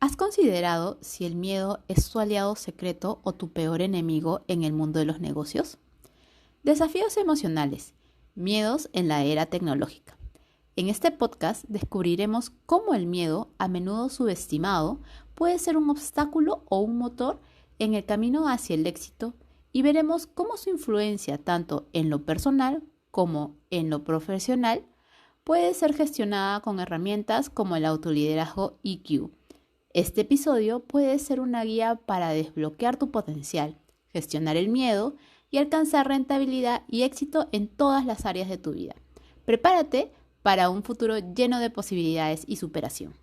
¿Has considerado si el miedo es tu aliado secreto o tu peor enemigo en el mundo de los negocios? Desafíos emocionales, miedos en la era tecnológica. En este podcast descubriremos cómo el miedo, a menudo subestimado, puede ser un obstáculo o un motor en el camino hacia el éxito y veremos cómo su influencia tanto en lo personal como en lo profesional puede ser gestionada con herramientas como el autoliderazgo EQ. Este episodio puede ser una guía para desbloquear tu potencial, gestionar el miedo y alcanzar rentabilidad y éxito en todas las áreas de tu vida. Prepárate para un futuro lleno de posibilidades y superación.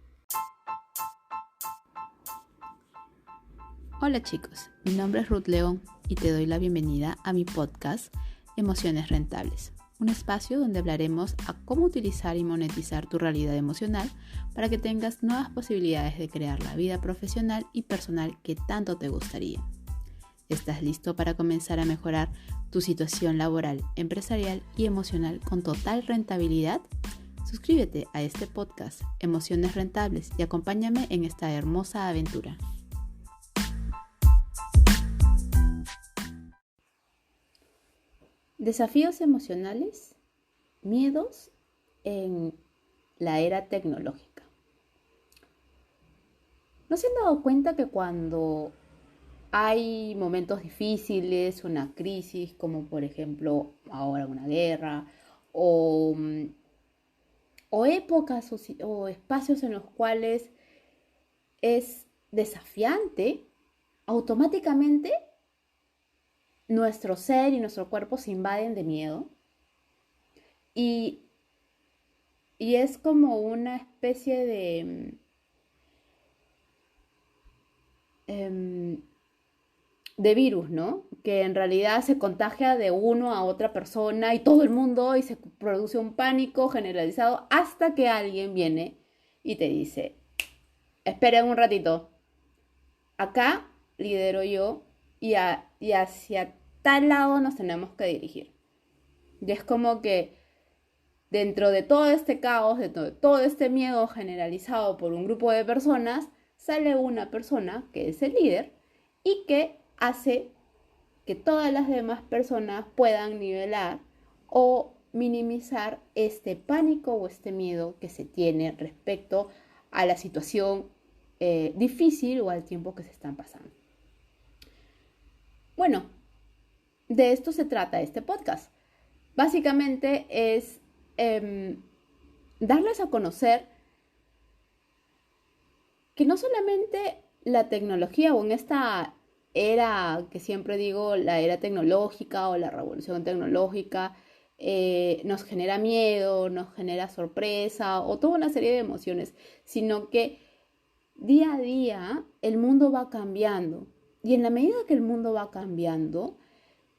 Hola chicos, mi nombre es Ruth León y te doy la bienvenida a mi podcast Emociones Rentables, un espacio donde hablaremos a cómo utilizar y monetizar tu realidad emocional para que tengas nuevas posibilidades de crear la vida profesional y personal que tanto te gustaría. ¿Estás listo para comenzar a mejorar tu situación laboral, empresarial y emocional con total rentabilidad? Suscríbete a este podcast Emociones Rentables y acompáñame en esta hermosa aventura. Desafíos emocionales, miedos en la era tecnológica. ¿No se han dado cuenta que cuando hay momentos difíciles, una crisis, como por ejemplo ahora una guerra, o épocas o espacios en los cuales es desafiante, automáticamente nuestro ser y nuestro cuerpo se invaden de miedo y es como una especie de virus, ¿no? Que en realidad se contagia de uno a otra persona y todo el mundo y se produce un pánico generalizado hasta que alguien viene y te dice, esperen un ratito, acá lidero yo y hacia tal lado nos tenemos que dirigir. Y es como que dentro de todo este caos, dentro de todo este miedo generalizado por un grupo de personas, sale una persona que es el líder y que hace que todas las demás personas puedan nivelar o minimizar este pánico o este miedo que se tiene respecto a la situación difícil o al tiempo que se están pasando. Bueno, de esto se trata este podcast. Básicamente es darles a conocer que no solamente la tecnología o en esta era que siempre digo, la era tecnológica o la revolución tecnológica, nos genera miedo, nos genera sorpresa o toda una serie de emociones, sino que día a día el mundo va cambiando y en la medida que el mundo va cambiando,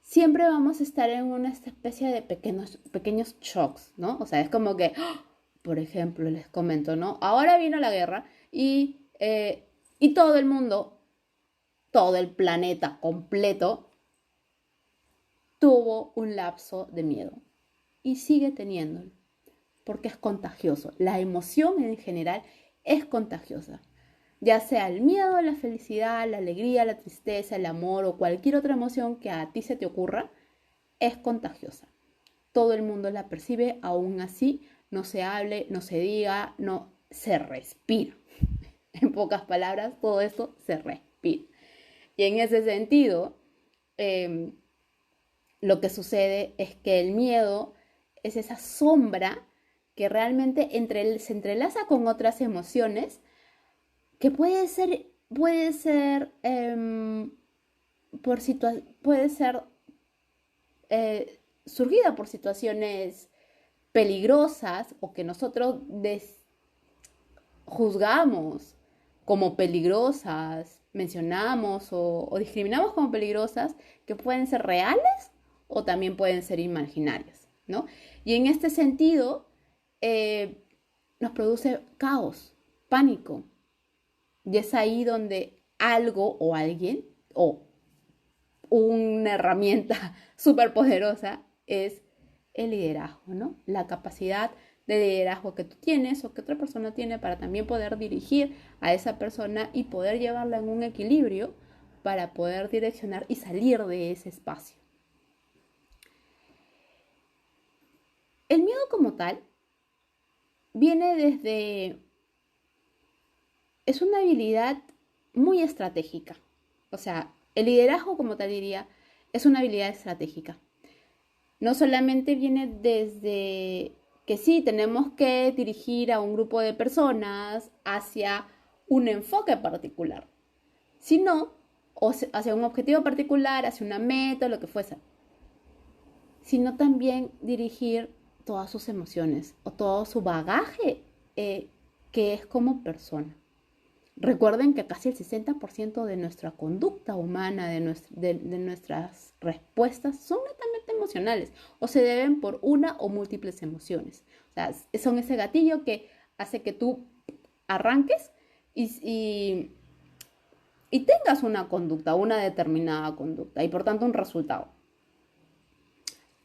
siempre vamos a estar en una especie de pequeños shocks, ¿no? O sea, es como que, por ejemplo, les comento, ¿no? Ahora vino la guerra y todo el mundo, todo el planeta completo, tuvo un lapso de miedo y sigue teniéndolo, porque es contagioso. La emoción en general es contagiosa. Ya sea el miedo, la felicidad, la alegría, la tristeza, el amor o cualquier otra emoción que a ti se te ocurra, es contagiosa. Todo el mundo la percibe, aún así no se hable, no se diga, no se respira. En pocas palabras, todo esto se respira. Y en ese sentido, lo que sucede es que el miedo es esa sombra que realmente se entrelaza con otras emociones que puede ser surgida por situaciones peligrosas o que nosotros juzgamos como peligrosas, mencionamos o discriminamos como peligrosas, que pueden ser reales o también pueden ser imaginarias, ¿no? Y en este sentido, nos produce caos, pánico. Y es ahí donde algo o alguien o una herramienta súper poderosa es el liderazgo, ¿no? La capacidad de liderazgo que tú tienes o que otra persona tiene para también poder dirigir a esa persona y poder llevarla en un equilibrio para poder direccionar y salir de ese espacio. El miedo como tal viene desde... Es una habilidad muy estratégica. O sea, el liderazgo como tal diría es una habilidad estratégica. No solamente viene desde que sí, tenemos que dirigir a un grupo de personas hacia un enfoque particular, sino hacia un objetivo particular, hacia una meta, lo que fuese, sino también dirigir todas sus emociones o todo su bagaje que es como persona. Recuerden que casi el 60% de nuestra conducta humana, de nuestras respuestas, son netamente emocionales o se deben por una o múltiples emociones. O sea, son ese gatillo que hace que tú arranques y tengas una conducta, una determinada conducta y por tanto un resultado.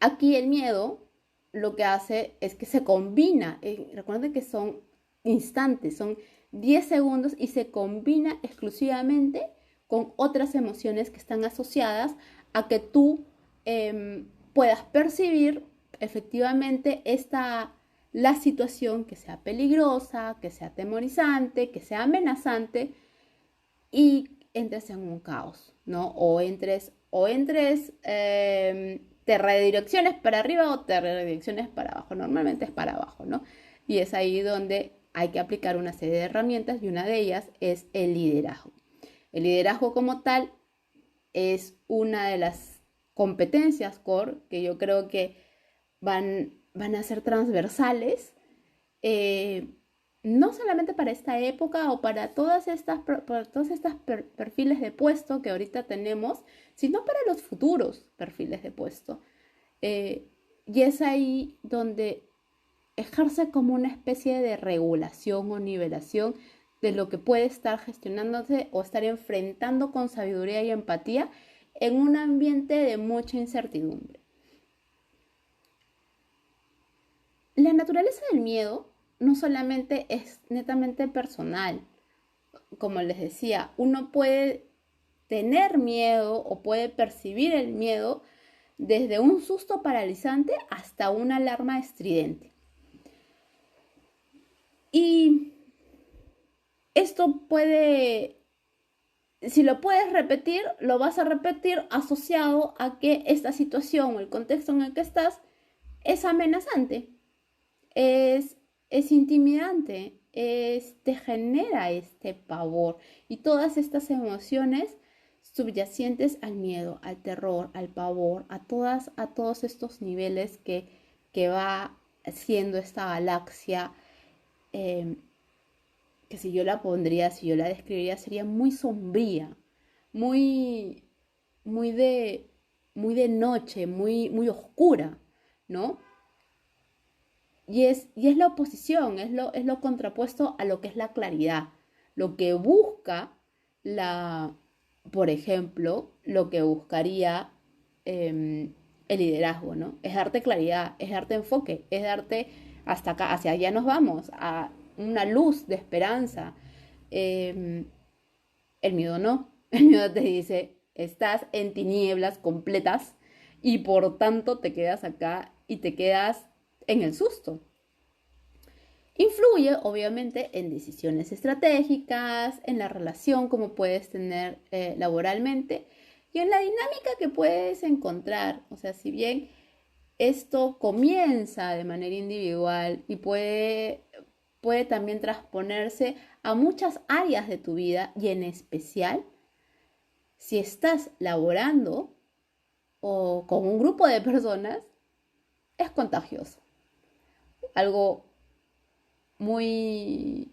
Aquí el miedo lo que hace es que se combina. Recuerden que son instantes, son 10 segundos y se combina exclusivamente con otras emociones que están asociadas a que tú puedas percibir efectivamente la situación que sea peligrosa, que sea atemorizante, que sea amenazante y entres en un caos, ¿no? O entres te redirecciones para arriba o te redirecciones para abajo. Normalmente es para abajo, ¿no? Y es ahí donde hay que aplicar una serie de herramientas y una de ellas es el liderazgo. El liderazgo como tal es una de las competencias core que yo creo que van a ser transversales, no solamente para esta época o para todas estas perfiles de puesto que ahorita tenemos, sino para los futuros perfiles de puesto. Y es ahí donde ejerce como una especie de regulación o nivelación de lo que puede estar gestionándose o estar enfrentando con sabiduría y empatía en un ambiente de mucha incertidumbre. La naturaleza del miedo no solamente es netamente personal. Como les decía, uno puede tener miedo o puede percibir el miedo desde un susto paralizante hasta una alarma estridente. Y esto puede, si lo puedes repetir, lo vas a repetir asociado a que esta situación o el contexto en el que estás es amenazante, es intimidante, te genera este pavor y todas estas emociones subyacentes al miedo, al terror, al pavor, a todos estos niveles que va siendo esta galaxia, que si yo la pondría, si yo la describiría, sería muy sombría, muy, muy muy de noche, muy oscura, ¿no? Y es la oposición, es lo contrapuesto a lo que es la claridad. Lo que busca por ejemplo, lo que buscaría el liderazgo, ¿no? Es darte claridad, es darte enfoque, es darte hasta acá, hacia allá nos vamos, a una luz de esperanza. Eh, el miedo no, el miedo te dice, estás en tinieblas completas y por tanto te quedas acá y te quedas en el susto. Influye, obviamente, en decisiones estratégicas, en la relación como puedes tener laboralmente y en la dinámica que puedes encontrar. O sea, si bien esto comienza de manera individual y puede también transponerse a muchas áreas de tu vida y en especial si estás laborando o con un grupo de personas, es contagioso. Algo muy,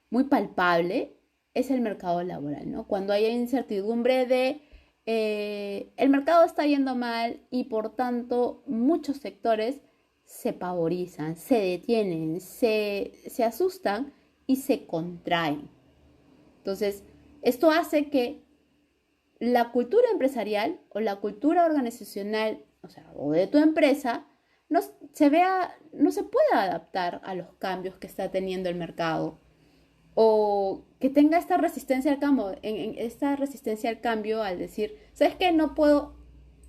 muy palpable es el mercado laboral, ¿no? Cuando hay incertidumbre de el mercado está yendo mal y por tanto muchos sectores se pavorizan, se detienen, se asustan y se contraen. Entonces, esto hace que la cultura empresarial o la cultura organizacional, o sea, o de tu empresa, no se puede adaptar a los cambios que está teniendo el mercado o que tenga esta resistencia al cambio, esta resistencia al cambio al decir, ¿sabes qué? No puedo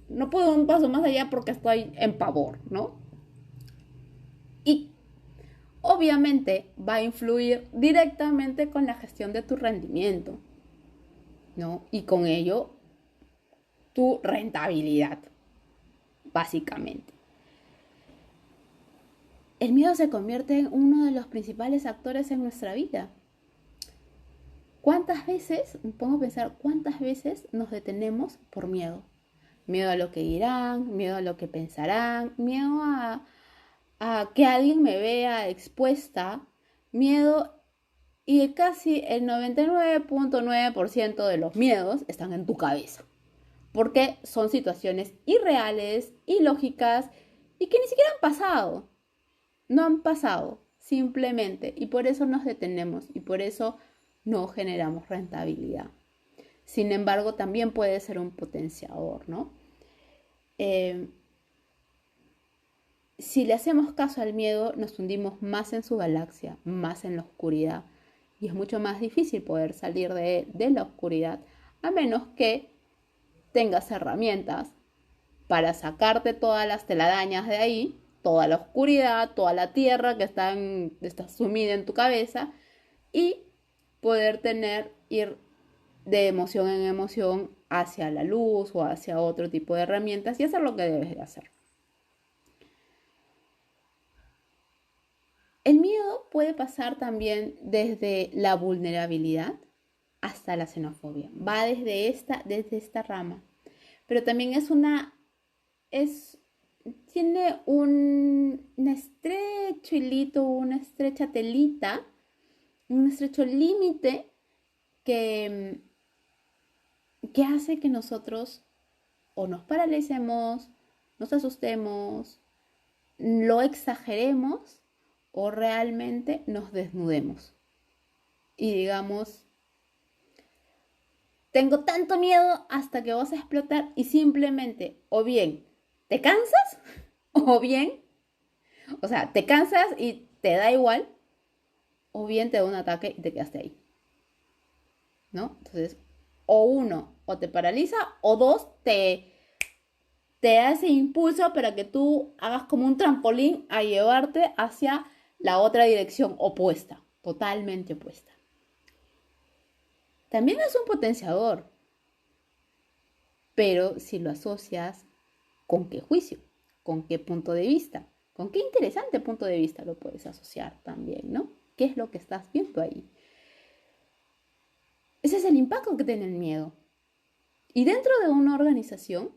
un paso más allá porque estoy en pavor, ¿no? Y obviamente va a influir directamente con la gestión de tu rendimiento, ¿no? Y con ello, tu rentabilidad, básicamente. El miedo se convierte en uno de los principales actores en nuestra vida. ¿Cuántas veces, me pongo a pensar, cuántas veces nos detenemos por miedo? Miedo a lo que dirán, miedo a lo que pensarán, miedo a que alguien me vea expuesta, miedo, y casi el 99.9% de los miedos están en tu cabeza, porque son situaciones irreales, ilógicas y que ni siquiera han pasado, no han pasado, simplemente, y por eso nos detenemos y por eso no generamos rentabilidad. Sin embargo, también puede ser un potenciador, ¿no? Si le hacemos caso al miedo, nos hundimos más en su galaxia, más en la oscuridad. Y es mucho más difícil poder salir de la oscuridad, a menos que tengas herramientas para sacarte todas las telarañas de ahí, toda la oscuridad, toda la tierra que está sumida en tu cabeza, y poder ir de emoción en emoción hacia la luz o hacia otro tipo de herramientas y hacer lo que debes de hacer. El miedo puede pasar también desde la vulnerabilidad hasta la xenofobia. Va desde esta rama. Pero también tiene un estrecho hilito, una estrecha telita, un estrecho límite que hace que nosotros o nos paralicemos, nos asustemos, lo exageremos o realmente nos desnudemos. Y digamos, tengo tanto miedo hasta que vas a explotar y simplemente o bien te cansas o bien, o sea, te cansas y te da igual o bien te da un ataque y te quedaste ahí. ¿No? Entonces, o uno, o te paraliza, o dos, te da ese impulso para que tú hagas como un trampolín a llevarte hacia la otra dirección opuesta, totalmente opuesta. También es un potenciador, pero si lo asocias, ¿con qué juicio? ¿Con qué punto de vista? ¿Con qué interesante punto de vista lo puedes asociar también, ¿no? ¿Qué es lo que estás viendo ahí? Ese es el impacto que tiene el miedo. Y dentro de una organización,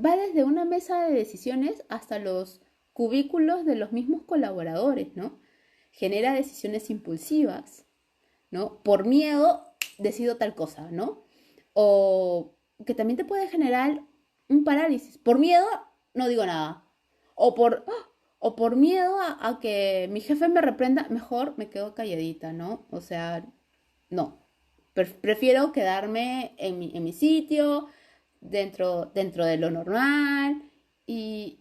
va desde una mesa de decisiones hasta los cubículos de los mismos colaboradores, ¿no? Genera decisiones impulsivas, ¿no? Por miedo decido tal cosa, ¿no? O que también te puede generar un parálisis. Por miedo no digo nada. O por miedo a que mi jefe me reprenda, mejor me quedo calladita, ¿no? O sea, no. Prefiero quedarme en mi sitio, dentro de lo normal y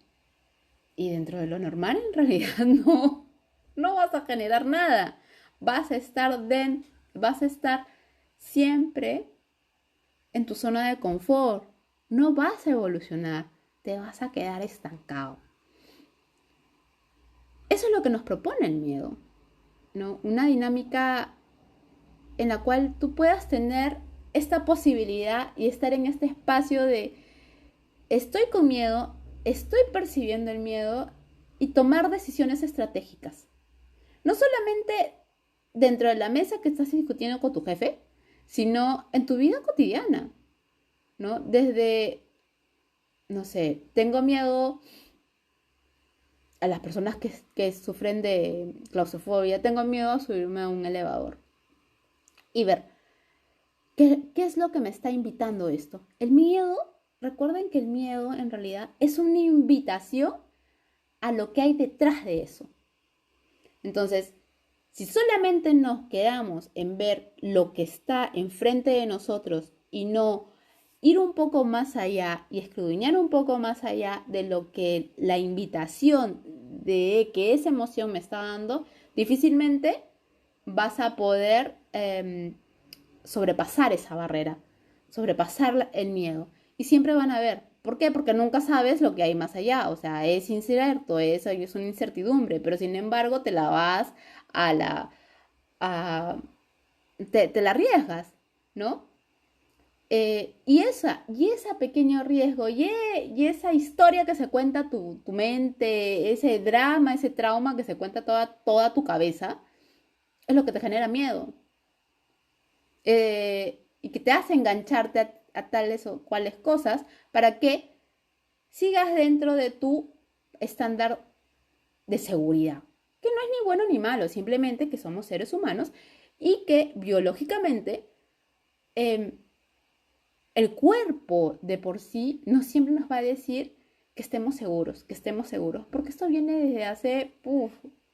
dentro de lo normal en realidad no vas a generar nada. Vas a estar siempre en tu zona de confort. No vas a evolucionar, te vas a quedar estancado. Eso es lo que nos propone el miedo, ¿no? Una dinámica en la cual tú puedas tener esta posibilidad y estar en este espacio de estoy con miedo, estoy percibiendo el miedo y tomar decisiones estratégicas. No solamente dentro de la mesa que estás discutiendo con tu jefe, sino en tu vida cotidiana, ¿no? Desde, no sé, tengo miedo a las personas que sufren de claustrofobia, tengo miedo a subirme a un elevador y ver qué es lo que me está invitando esto. El miedo, recuerden que el miedo en realidad es una invitación a lo que hay detrás de eso. Entonces, si solamente nos quedamos en ver lo que está enfrente de nosotros y ir un poco más allá y escudriñar un poco más allá de lo que la invitación de que esa emoción me está dando, difícilmente vas a poder sobrepasar esa barrera, sobrepasar el miedo. Y siempre van a ver. ¿Por qué? Porque nunca sabes lo que hay más allá. O sea, es incierto, es una incertidumbre, pero sin embargo te la vas a la... A, te la arriesgas, ¿no? Y ese pequeño riesgo y esa historia que se cuenta tu mente, ese drama, ese trauma que se cuenta toda tu cabeza, es lo que te genera miedo. Y que te hace engancharte a tales o cuales cosas para que sigas dentro de tu estándar de seguridad, que no es ni bueno ni malo, simplemente que somos seres humanos y que biológicamente el cuerpo de por sí no siempre nos va a decir que estemos seguros, porque esto viene desde hace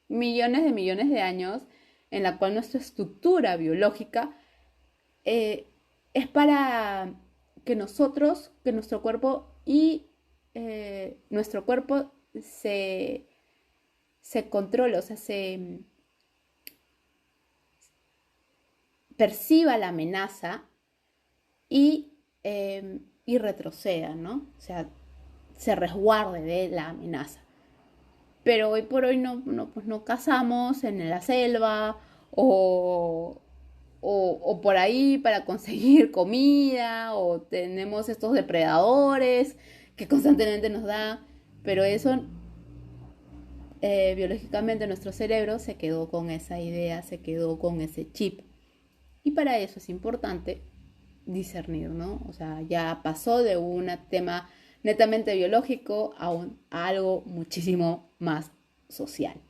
millones de años, en la cual nuestra estructura biológica es para que nuestro cuerpo y nuestro cuerpo se controle, o sea, se perciba la amenaza y retroceda, ¿no? O sea, se resguarde de la amenaza. Pero hoy por hoy pues no cazamos en la selva o por ahí para conseguir comida o tenemos estos depredadores que constantemente nos dan, pero eso biológicamente nuestro cerebro se quedó con esa idea, se quedó con ese chip. Y para eso es importante discernir, ¿no? O sea, ya pasó de un tema netamente biológico a algo muchísimo más social.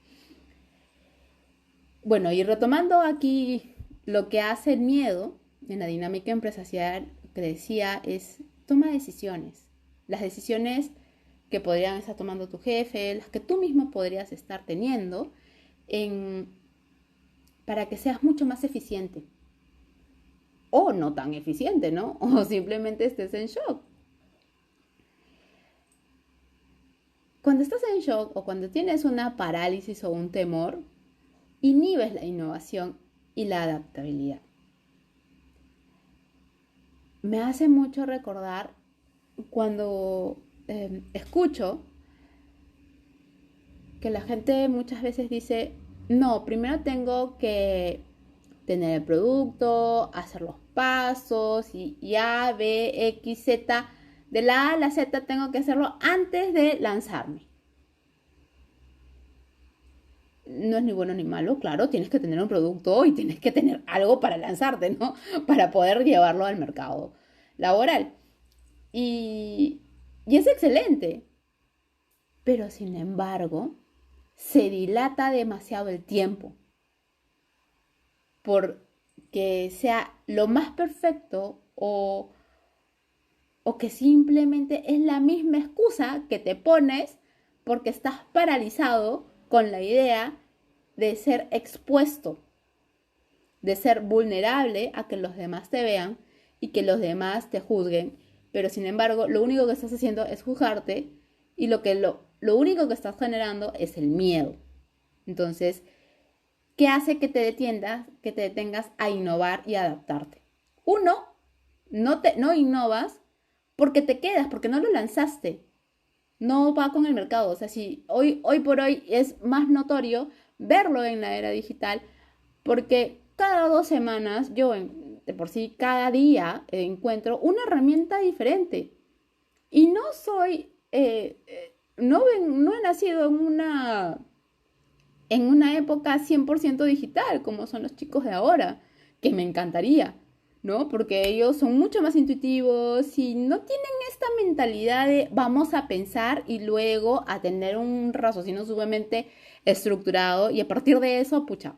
Bueno, y retomando aquí lo que hace el miedo en la dinámica empresarial que decía es toma decisiones. Las decisiones que podrían estar tomando tu jefe, las que tú mismo podrías estar teniendo para que seas mucho más eficiente. O no tan eficiente, ¿no? O simplemente estés en shock. Cuando estás en shock o cuando tienes una parálisis o un temor, inhibes la innovación y la adaptabilidad. Me hace mucho recordar cuando escucho que la gente muchas veces dice, no, primero tengo que tener el producto, hacer los pasos y A, B, X, Z. De la A a la Z tengo que hacerlo antes de lanzarme. No es ni bueno ni malo, claro, tienes que tener un producto y tienes que tener algo para lanzarte, ¿no? Para poder llevarlo al mercado laboral. Y es excelente. Pero sin embargo, se dilata demasiado el tiempo porque sea lo más perfecto o que simplemente es la misma excusa que te pones porque estás paralizado con la idea de ser expuesto, de ser vulnerable a que los demás te vean y que los demás te juzguen. Pero sin embargo, lo único que estás haciendo es juzgarte y lo único que estás generando es el miedo. Entonces, ¿qué hace que te detengas a innovar y adaptarte? Uno, no innovas porque te quedas, porque no lo lanzaste. No va con el mercado. O sea, si hoy por hoy es más notorio verlo en la era digital, porque cada 2 semanas, de por sí cada día encuentro una herramienta diferente. Y no soy, no he nacido en una época 100% digital, como son los chicos de ahora, que me encantaría, ¿no? Porque ellos son mucho más intuitivos y no tienen esta mentalidad de vamos a pensar y luego a tener un raciocinio sumamente estructurado y a partir de eso, pucha,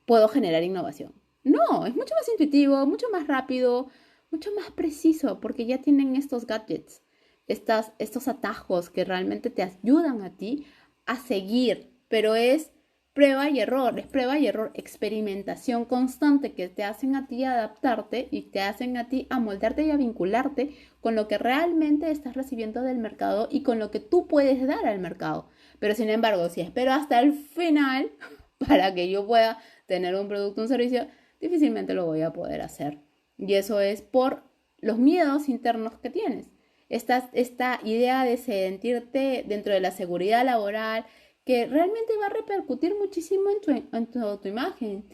puedo generar innovación. No, es mucho más intuitivo, mucho más rápido, mucho más preciso, porque ya tienen estos gadgets, estos atajos que realmente te ayudan a ti a seguir, pero es prueba y error, es prueba y error, experimentación constante que te hacen a ti adaptarte y te hacen a ti amoldarte y a vincularte con lo que realmente estás recibiendo del mercado y con lo que tú puedes dar al mercado. Pero sin embargo, si espero hasta el final para que yo pueda tener un producto o un servicio, difícilmente lo voy a poder hacer. Y eso es por los miedos internos que tienes. Esta idea de sentirte dentro de la seguridad laboral, que realmente va a repercutir muchísimo en tu autoimagen.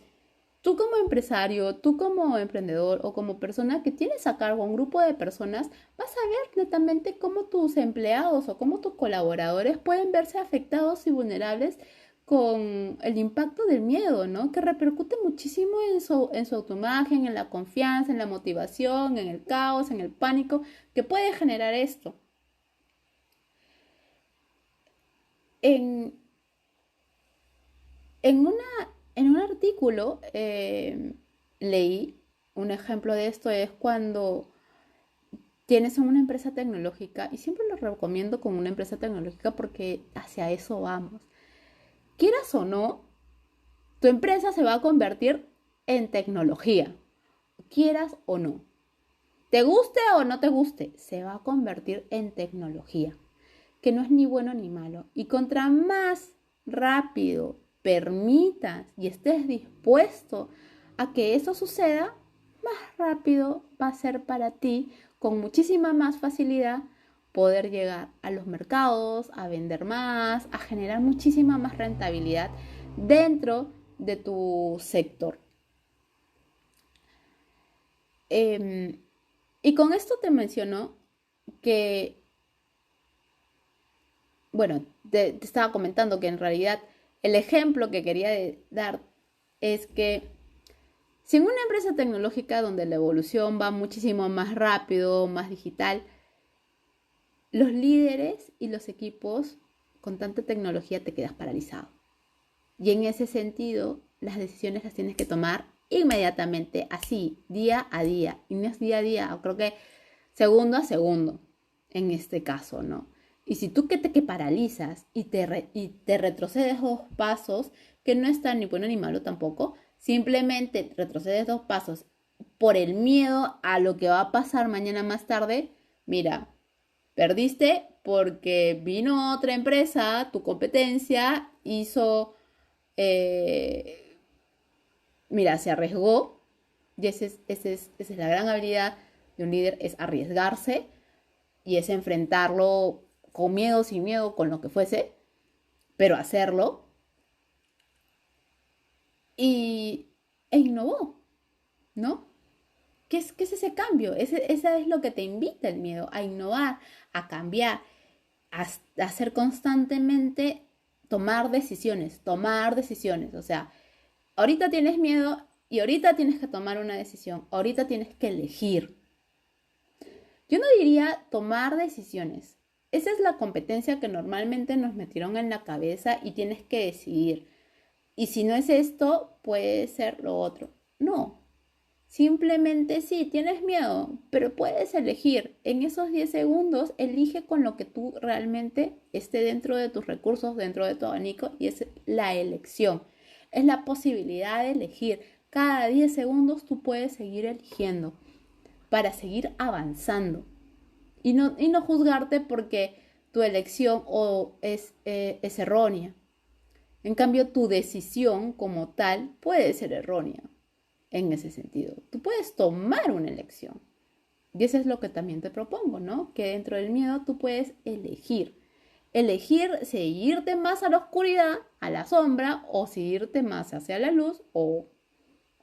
Tú como empresario, tú como emprendedor o como persona que tienes a cargo un grupo de personas, vas a ver netamente cómo tus empleados o cómo tus colaboradores pueden verse afectados y vulnerables con el impacto del miedo, ¿no? Que repercute muchísimo en su autoimagen, en la confianza, en la motivación, en el caos, en el pánico que puede generar esto. En, en, una, en un artículo leí un ejemplo de esto, es cuando tienes una empresa tecnológica, y siempre lo recomiendo con una empresa tecnológica porque hacia eso vamos. Quieras o no, tu empresa se va a convertir en tecnología, quieras o no. Te guste o no te guste, se va a convertir en tecnología, que no es ni bueno ni malo. Y contra más rápido permitas y estés dispuesto a que eso suceda, más rápido va a ser para ti, con muchísima más facilidad, poder llegar a los mercados, a vender más, a generar muchísima más rentabilidad dentro de tu sector. Y con esto te menciono que, bueno, te estaba comentando que en realidad el ejemplo que quería dar es que si en una empresa tecnológica donde la evolución va muchísimo más rápido, más digital, los líderes y los equipos con tanta tecnología te quedas paralizado. Y en ese sentido, las decisiones las tienes que tomar inmediatamente, así, día a día. Y no es día a día, creo que segundo a segundo, en este caso, ¿no? Y si tú que paralizas y te retrocedes 2 pasos, que no está ni bueno ni malo tampoco, simplemente retrocedes 2 pasos por el miedo a lo que va a pasar mañana más tarde, mira, perdiste porque vino otra empresa, tu competencia, hizo, mira, se arriesgó, y esa es la gran habilidad de un líder, es arriesgarse y es enfrentarlo con miedo, sin miedo, con lo que fuese, pero hacerlo y, e innovó, ¿no? ¿Qué es ese cambio? Esa es lo que te invita el miedo, a innovar, a cambiar, a hacer constantemente, tomar decisiones. O sea, ahorita tienes miedo y ahorita tienes que tomar una decisión, ahorita tienes que elegir. Yo no diría tomar decisiones. Esa es la competencia que normalmente nos metieron en la cabeza y tienes que decidir. Y si no es esto, puede ser lo otro. No, simplemente sí, tienes miedo, pero puedes elegir. En esos 10 segundos, elige con lo que tú realmente esté dentro de tus recursos, dentro de tu abanico, y es la elección. Es la posibilidad de elegir. Cada 10 segundos tú puedes seguir eligiendo para seguir avanzando y no juzgarte porque tu elección es errónea. En cambio, tu decisión como tal puede ser errónea en ese sentido. Tú puedes tomar una elección. Y eso es lo que también te propongo, ¿no? Que dentro del miedo tú puedes elegir. Elegir seguirte más a la oscuridad, a la sombra, o seguirte más hacia la luz, o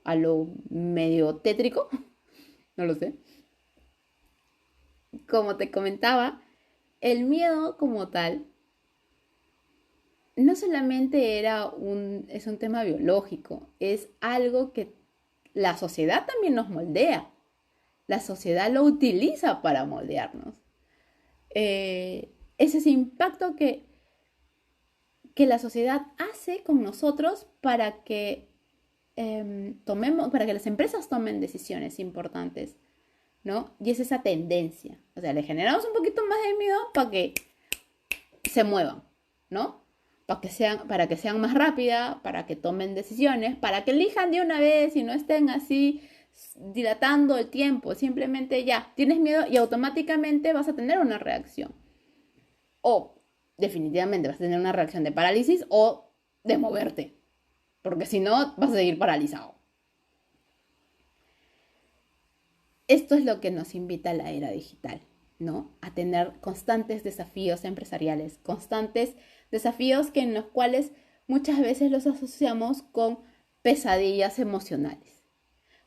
a lo medio tétrico, no lo sé. Como te comentaba, el miedo como tal no solamente es un tema biológico, es algo que la sociedad también nos moldea. La sociedad lo utiliza para moldearnos. Es ese impacto que la sociedad hace con nosotros para que para que las empresas tomen decisiones importantes, ¿no? Y es esa tendencia. O sea, le generamos un poquito más de miedo para que se muevan, ¿no? para que sean más rápidas, para que tomen decisiones, para que elijan de una vez y no estén así dilatando el tiempo. Simplemente ya, tienes miedo y automáticamente vas a tener una reacción. O definitivamente vas a tener una reacción de parálisis o de moverte. Porque si no, vas a seguir paralizado. Esto es lo que nos invita a la era digital, ¿no? A tener constantes desafíos empresariales, constantes desafíos en los cuales muchas veces los asociamos con pesadillas emocionales.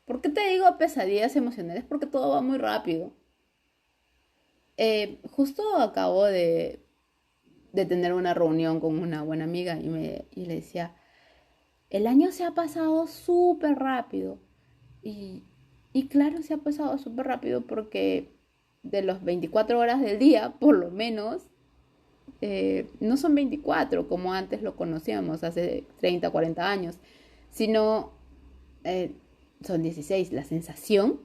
¿Por qué te digo pesadillas emocionales? Porque todo va muy rápido. Justo acabo de tener una reunión con una buena amiga y le decía, el año se ha pasado súper rápido. Y claro, se ha pasado súper rápido porque de los 24 horas del día, por lo menos, no son 24 como antes lo conocíamos, hace 30, 40 años, sino son 16. La sensación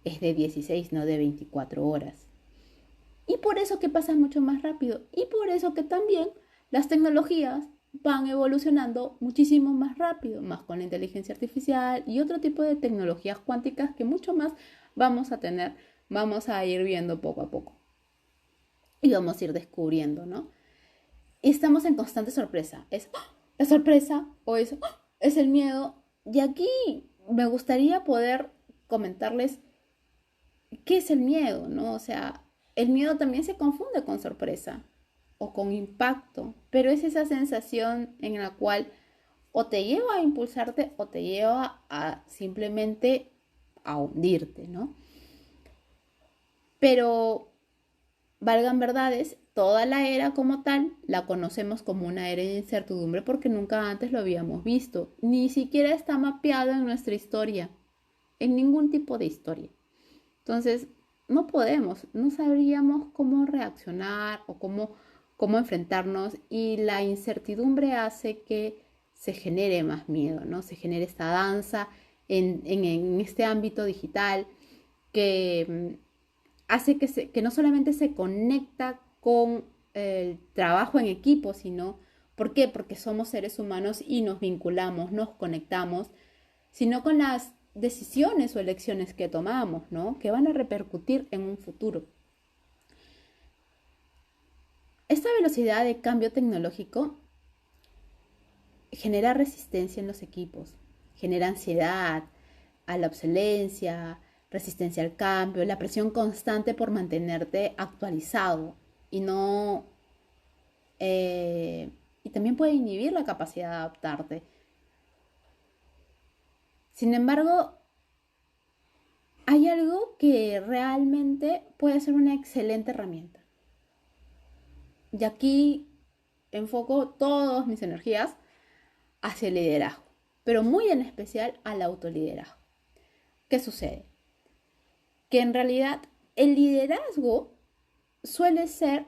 es de 16, no de 24 horas. Y por eso que pasa mucho más rápido. Y por eso que también las tecnologías van evolucionando muchísimo más rápido, más con la inteligencia artificial y otro tipo de tecnologías cuánticas que mucho más vamos a tener, vamos a ir viendo poco a poco. Y vamos a ir descubriendo, ¿no? Y estamos en constante sorpresa. Es la sorpresa o es el miedo. Y aquí me gustaría poder comentarles qué es el miedo, ¿no? O sea, el miedo también se confunde con sorpresa o con impacto, pero es esa sensación en la cual o te lleva a impulsarte o te lleva a simplemente a hundirte, ¿no? Pero, valgan verdades, toda la era como tal la conocemos como una era de incertidumbre porque nunca antes lo habíamos visto, ni siquiera está mapeado en nuestra historia, en ningún tipo de historia. Entonces, no sabríamos cómo reaccionar o cómo enfrentarnos y la incertidumbre hace que se genere más miedo, ¿no? Se genere esta danza en este ámbito digital que hace que no solamente se conecta con el trabajo en equipo, sino, ¿por qué? Porque somos seres humanos y nos vinculamos, nos conectamos, sino con las decisiones o elecciones que tomamos, ¿no? Que van a repercutir en un futuro. Esta velocidad de cambio tecnológico genera resistencia en los equipos, genera ansiedad a la obsolencia, resistencia al cambio, la presión constante por mantenerte actualizado y no y también puede inhibir la capacidad de adaptarte. Sin embargo, hay algo que realmente puede ser una excelente herramienta. Y aquí enfoco todas mis energías hacia el liderazgo, pero muy en especial al autoliderazgo. ¿Qué sucede? Que en realidad el liderazgo suele ser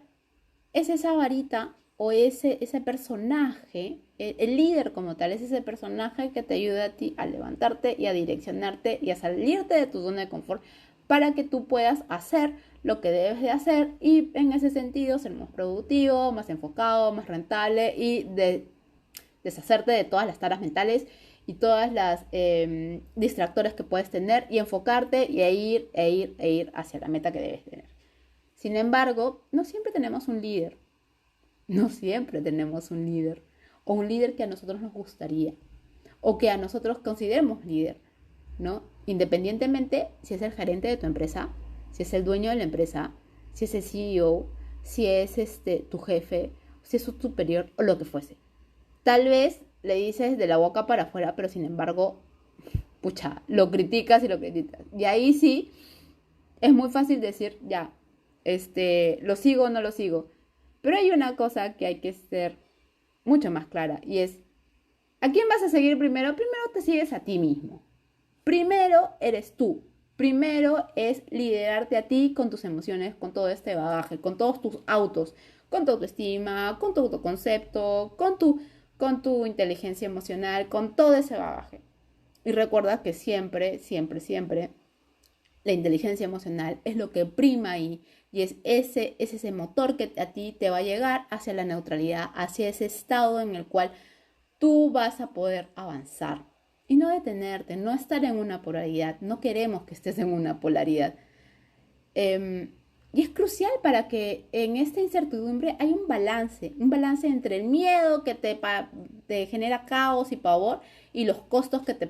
esa varita o ese personaje, el líder como tal, es ese personaje que te ayuda a ti a levantarte y a direccionarte y a salirte de tu zona de confort para que tú puedas hacer lo que debes de hacer y en ese sentido ser más productivo, más enfocado, más rentable y deshacerte de todas las taras mentales y todas las distractores que puedes tener y enfocarte y ir hacia la meta que debes tener. Sin embargo, no siempre tenemos un líder. No siempre tenemos un líder. O un líder que a nosotros nos gustaría. O que a nosotros consideremos líder, ¿no? Independientemente si es el gerente de tu empresa, si es el dueño de la empresa, si es el CEO, si es tu jefe, si es su superior o lo que fuese. Tal vez le dices de la boca para afuera, pero sin embargo, pucha, lo criticas y lo criticas. Y ahí sí, es muy fácil decir, ya, lo sigo o no lo sigo. Pero hay una cosa que hay que ser mucho más clara y es, ¿a quién vas a seguir primero? Primero te sigues a ti mismo. Primero eres tú. Primero es liderarte a ti con tus emociones, con todo este bagaje, con todos tus autos, con tu autoestima, con tu autoconcepto, con tu inteligencia emocional, con todo ese bagaje. Y recuerda que siempre, siempre, siempre la inteligencia emocional es lo que prima ahí, Y es ese motor que a ti te va a llegar hacia la neutralidad, hacia ese estado en el cual tú vas a poder avanzar y no detenerte, no estar en una polaridad. No queremos que estés en una polaridad. Y es crucial para que en esta incertidumbre hay un balance entre el miedo que te genera caos y pavor y los costos que que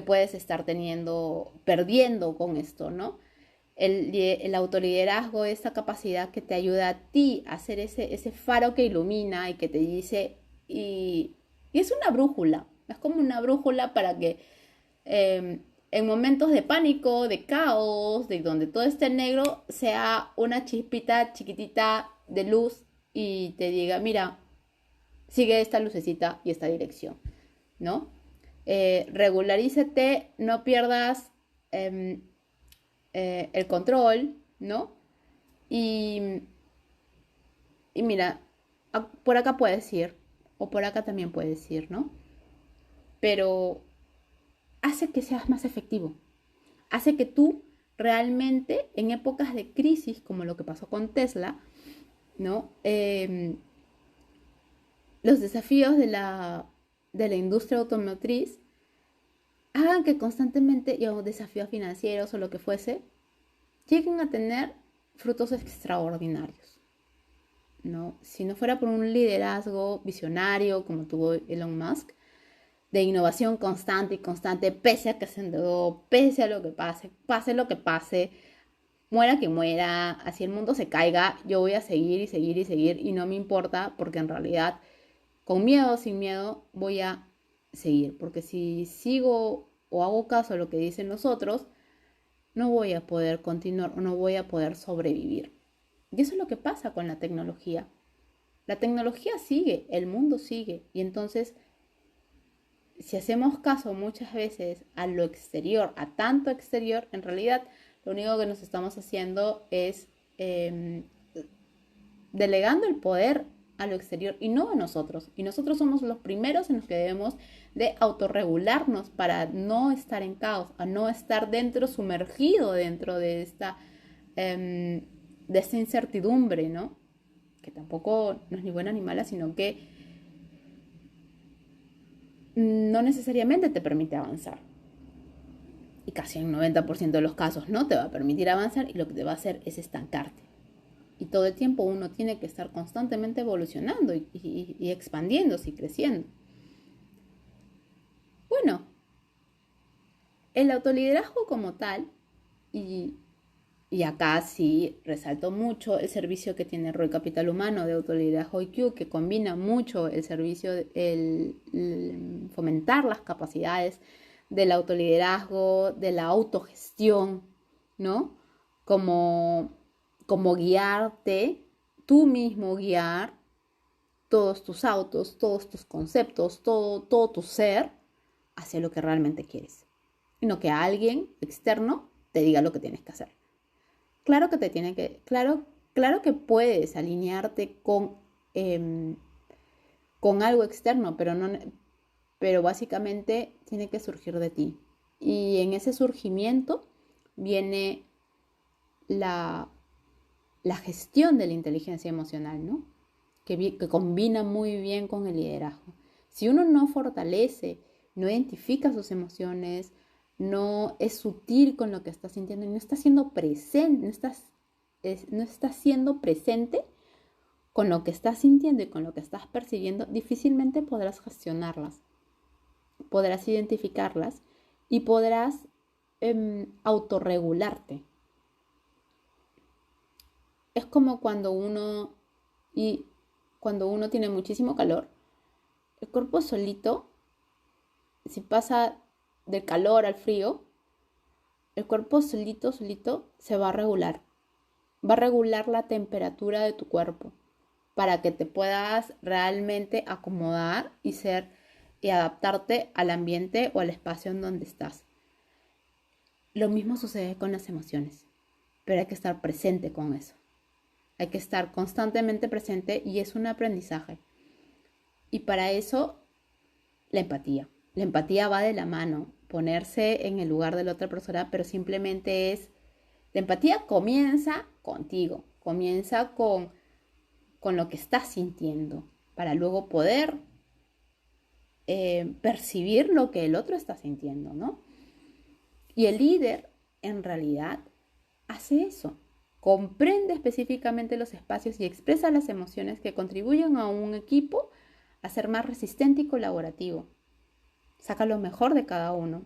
puedes estar perdiendo con esto, ¿no? El autoliderazgo, esa capacidad que te ayuda a ti a ser ese faro que ilumina y que te dice, y es una brújula, es como una brújula para que en momentos de pánico, de caos, de donde todo esté negro, sea una chispita chiquitita de luz y te diga, mira, sigue esta lucecita y esta dirección, ¿no? Regularízate, no pierdas el control, ¿no? Y, y mira, por acá puedes ir, o por acá también puedes ir, ¿no? Pero hace que seas más efectivo, hace que tú realmente en épocas de crisis, como lo que pasó con Tesla, ¿no? Los desafíos de la industria automotriz hagan que constantemente, o desafíos financieros o lo que fuese, lleguen a tener frutos extraordinarios, ¿no? Si no fuera por un liderazgo visionario como tuvo Elon Musk, de innovación constante y constante, pese a que se endeudó, pese a lo que pase lo que pase, muera quien muera, así el mundo se caiga, yo voy a seguir y seguir y seguir y no me importa porque en realidad, con miedo o sin miedo, voy a seguir. Porque si sigo o hago caso a lo que dicen los otros, no voy a poder continuar o no voy a poder sobrevivir. Y eso es lo que pasa con la tecnología. La tecnología sigue, el mundo sigue y entonces si hacemos caso muchas veces a lo exterior, a tanto exterior, en realidad lo único que nos estamos haciendo es delegando el poder a lo exterior y no a nosotros. Y nosotros somos los primeros en los que debemos de autorregularnos para no estar en caos, a no estar sumergido dentro de esta incertidumbre, ¿no? Que tampoco no es ni buena ni mala, sino que no necesariamente te permite avanzar. Y casi en 90% de los casos no te va a permitir avanzar y lo que te va a hacer es estancarte. Y todo el tiempo uno tiene que estar constantemente evolucionando y expandiéndose y creciendo. Bueno, el autoliderazgo como tal, y, y acá sí resalto mucho el servicio que tiene Roy Capital Humano de Autoliderazgo IQ, que combina mucho el servicio, el fomentar las capacidades del autoliderazgo, de la autogestión, ¿no? Como, como guiarte, tú mismo guiar todos tus autos, todos tus conceptos, todo tu ser hacia lo que realmente quieres. Y no que alguien externo te diga lo que tienes que hacer. Claro que claro que puedes alinearte con algo externo, pero básicamente tiene que surgir de ti. Y en ese surgimiento viene la, la gestión de la inteligencia emocional, ¿no? Que combina muy bien con el liderazgo. Si uno no fortalece, no identifica sus emociones, no es sutil con lo que está sintiendo y no está siendo presente, no está siendo presente con lo que estás sintiendo y con lo que estás percibiendo, difícilmente podrás gestionarlas, podrás identificarlas y podrás autorregularte. Es como cuando uno tiene muchísimo calor, el cuerpo solito, si pasa del calor al frío, el cuerpo solito se va a regular. Va a regular la temperatura de tu cuerpo para que te puedas realmente acomodar y adaptarte al ambiente o al espacio en donde estás. Lo mismo sucede con las emociones, pero hay que estar presente con eso. Hay que estar constantemente presente y es un aprendizaje. Y para eso, la empatía. La empatía va de la mano, ponerse en el lugar de la otra persona, pero simplemente es La empatía comienza contigo, comienza con lo que estás sintiendo, para luego poder percibir lo que el otro está sintiendo, ¿no? Y el líder, en realidad, hace eso. Comprende específicamente los espacios y expresa las emociones que contribuyen a un equipo a ser más resistente y colaborativo. Saca lo mejor de cada uno.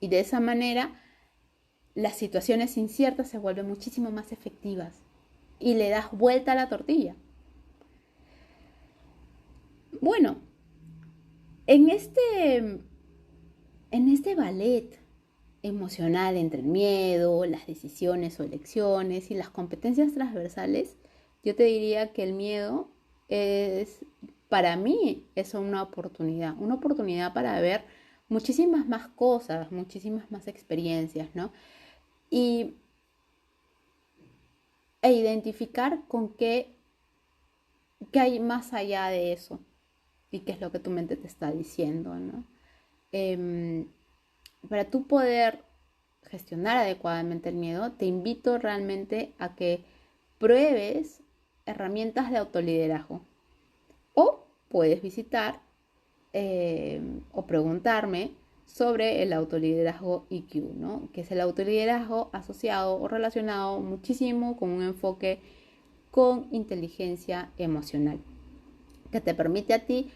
Y de esa manera, las situaciones inciertas se vuelven muchísimo más efectivas. Y le das vuelta a la tortilla. Bueno, en este ballet emocional entre el miedo, las decisiones o elecciones y las competencias transversales, yo te diría que el miedo para mí, es una oportunidad para ver muchísimas más cosas, muchísimas más experiencias, ¿no? E identificar con qué hay más allá de eso y qué es lo que tu mente te está diciendo, ¿no? Para tú poder gestionar adecuadamente el miedo, te invito realmente a que pruebes herramientas de autoliderazgo. O puedes visitar o preguntarme sobre el autoliderazgo EQ, ¿no? Que es el autoliderazgo asociado o relacionado muchísimo con un enfoque con inteligencia emocional, que te permite a ti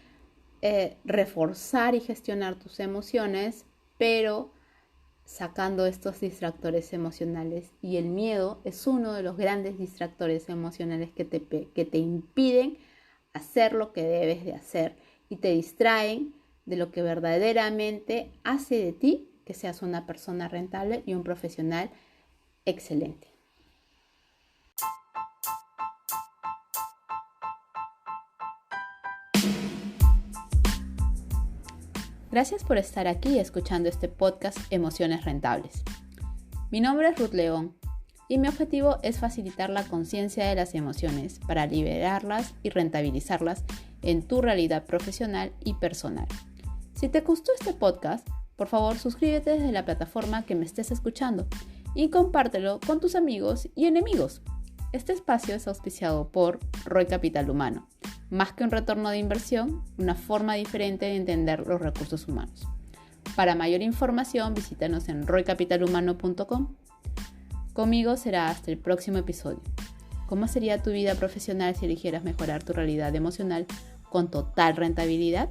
reforzar y gestionar tus emociones, pero sacando estos distractores emocionales. Y el miedo es uno de los grandes distractores emocionales que te impiden hacer lo que debes de hacer y te distraen de lo que verdaderamente hace de ti que seas una persona rentable y un profesional excelente. Gracias por estar aquí escuchando este podcast Emociones Rentables. Mi nombre es Ruth León y mi objetivo es facilitar la conciencia de las emociones para liberarlas y rentabilizarlas en tu realidad profesional y personal. Si te gustó este podcast, por favor suscríbete desde la plataforma que me estés escuchando y compártelo con tus amigos y enemigos. Este espacio es auspiciado por ROI Capital Humano. Más que un retorno de inversión, una forma diferente de entender los recursos humanos. Para mayor información, visítanos en roycapitalhumano.com. Conmigo será hasta el próximo episodio. ¿Cómo sería tu vida profesional si eligieras mejorar tu realidad emocional con total rentabilidad?